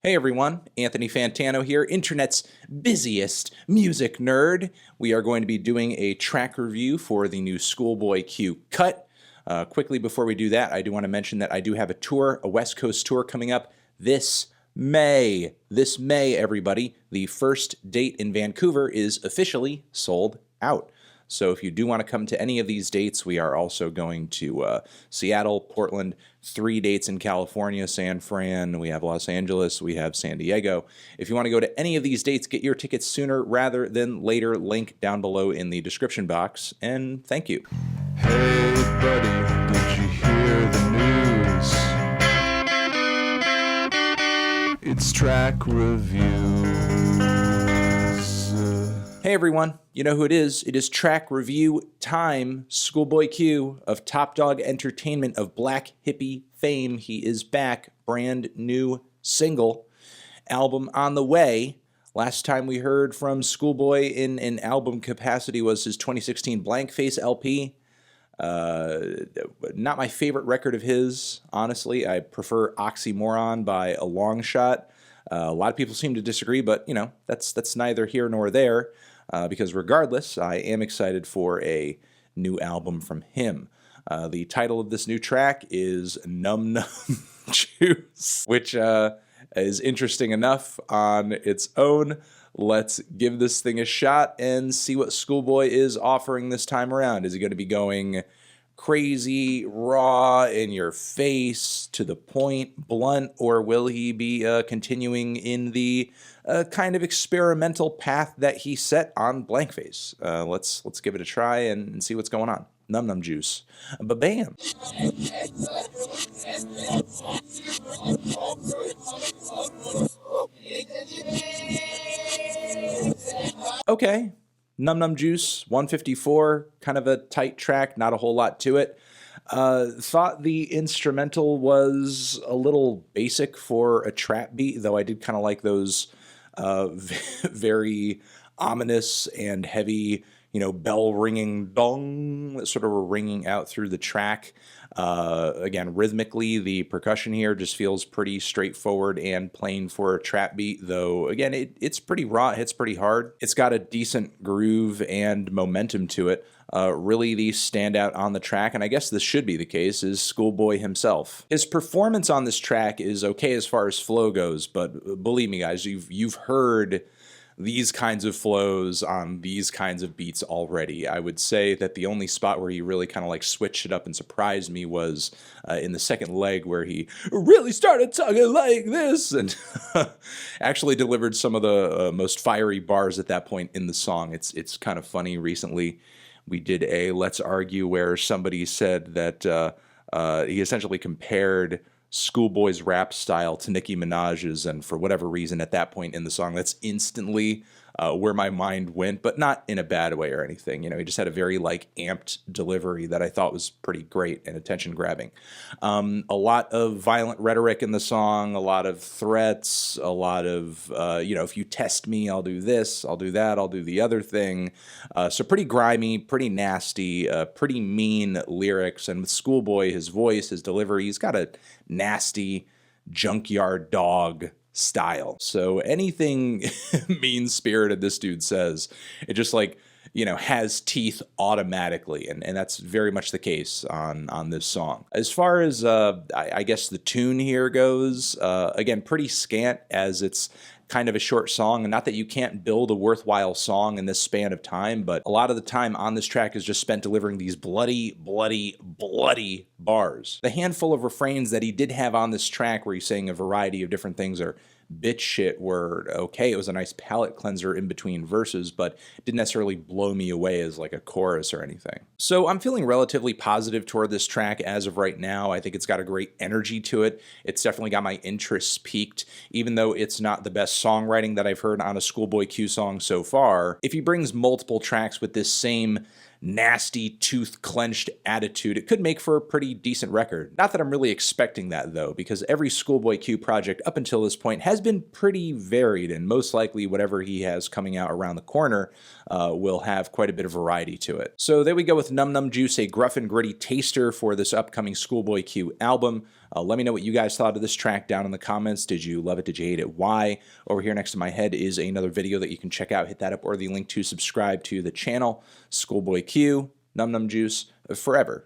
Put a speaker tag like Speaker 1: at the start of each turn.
Speaker 1: Hey everyone, Anthony Fantano here, internet's busiest music nerd. We are going to be doing a track review for the new ScHoolboy Q cut. Quickly before we do that, I do want to mention that I do have a tour, a West Coast tour coming up this May. This May, everybody. The first date in Vancouver is officially sold out. So if you do want to come to any of these dates, we are also going to Seattle, Portland, 3 dates in California, San Fran, we have Los Angeles, we have San Diego. If you want to go to any of these dates, get your tickets sooner rather than later. Link down below in the description box, and thank you.
Speaker 2: Hey buddy, did you hear the news? It's track reviews.
Speaker 1: Hey everyone, you know who it is. It is track review time. ScHoolboy Q of Top Dog Entertainment of Black Hippie fame. He is back. Brand new single. Album on the way. Last time we heard from ScHoolboy in an album capacity was his 2016 Blank Face LP. Not my favorite record of his, honestly. I prefer Oxymoron by a long shot. A lot of people seem to disagree, but, you know, that's neither here nor there. Because regardless, I am excited for a new album from him. The title of this new track is Numb Numb Juice, which is interesting enough on its own. Let's give this thing a shot and see what ScHoolboy is offering this time around. Is he going to be going crazy, raw, in your face, to the point, blunt, or will he be continuing in the kind of experimental path that he set on Blank Face? Let's give it a try and see what's going on. Numb Numb Juice. Ba-bam! Okay. Numb Numb Juice, 154, kind of a tight track, not a whole lot to it. Thought the instrumental was a little basic for a trap beat, though I did kind of like those very ominous and heavy, you know, bell ringing dong that sort of were ringing out through the track. Again, rhythmically, the percussion here just feels pretty straightforward and plain for a trap beat, though, again, it's pretty raw, it hits pretty hard. It's got a decent groove and momentum to it. Really the standout on the track, and I guess this should be the case, is ScHoolboy himself. His performance on this track is okay as far as flow goes, but believe me, guys, you've heard these kinds of flows on these kinds of beats already. I would say that the only spot where he really kind of like switched it up and surprised me was in the second leg, where he really started talking like this and actually delivered some of the most fiery bars at that point in the song. It's kind of funny. Recently we did a Let's Argue where somebody said that he essentially compared ScHoolboy's rap style to Nicki Minaj's, and for whatever reason at that point in the song, that's instantly where my mind went, but not in a bad way or anything. You know, he just had a very like amped delivery that I thought was pretty great and attention grabbing. A lot of violent rhetoric in the song, a lot of threats, a lot of, you know, if you test me, I'll do this, I'll do that, I'll do the other thing. So pretty grimy, pretty nasty, pretty mean lyrics. And with ScHoolboy, his voice, his delivery, he's got a nasty junkyard dog style. So anything mean-spirited this dude says, it just like, you know, has teeth automatically, and that's very much the case on this song. As far as I guess the tune here goes, again, pretty scant, as it's kind of a short song, and not that you can't build a worthwhile song in this span of time, but a lot of the time on this track is just spent delivering these bloody, bloody, bloody bars. The handful of refrains that he did have on this track where he's saying a variety of different things or bitch shit were okay. It was a nice palate cleanser in between verses, but it didn't necessarily blow me away as like a chorus or anything. So I'm feeling relatively positive toward this track as of right now. I think it's got a great energy to it. It's definitely got my interests piqued, even though it's not the best songwriting that I've heard on a ScHoolboy Q song so far. If he brings multiple tracks with this same nasty, tooth-clenched attitude, it could make for a pretty decent record. Not that I'm really expecting that, though, because every ScHoolboy Q project up until this point has been pretty varied, and most likely whatever he has coming out around the corner will have quite a bit of variety to it. So there we go with Numb Numb Juice, a gruff and gritty taster for this upcoming ScHoolboy Q album. Let me know what you guys thought of this track down in the comments. Did you love it? Did you hate it? Why? Over here next to my head is another video that you can check out. Hit that up or the link to subscribe to the channel. ScHoolboy Q, Numb Numb Juice, forever.